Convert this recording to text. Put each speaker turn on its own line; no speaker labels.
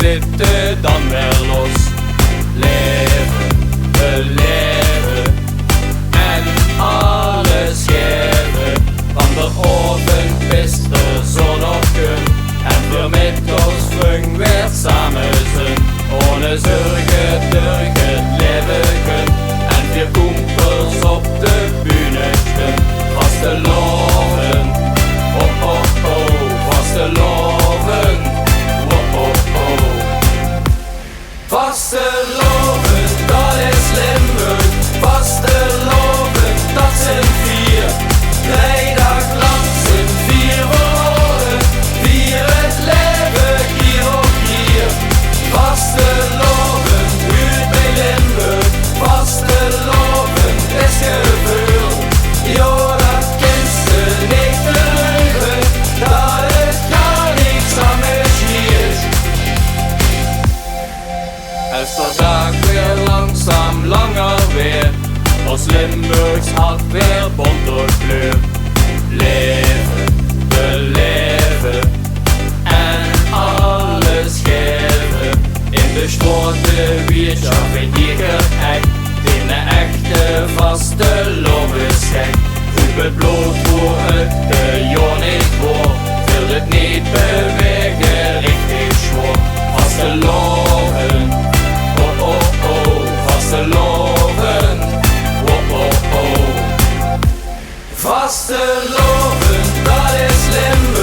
zitten dan weer los. Leven, beleven en alles geven. Van de oven pist de zon op kun. En weer met ons vung weer samen zijn. Ohne zorgen door het leven kun. En vier kumpels op de bühne staan. Vasteloven, oh oh oh, vasteloven, oh oh oh. Vasteloven, dat is Limburg. Vasteloven, dat zijn vier. 3 dagen lang zijn 4 woorden. Vier het leven keer op keer. Vasteloven, uit bij Limburg. Vasteloven is gevoel. Jo, dat kent ze niet te leugen. Dat het gar niks anders hier. Es de dag weer langzaam langer weer. Ons Limburgs hart weer bont door kleur. Leven, beleven en alles geven. In de straten wirtschaft in ieder echt. In de echte vastelovenschek. U het bloot voor het de jaar niet voor. Wil het niet bewegen, richtig schwor. Vasteloven, oh oh oh, vasteloven, oh oh oh. Vasteloven, dat is Limburg.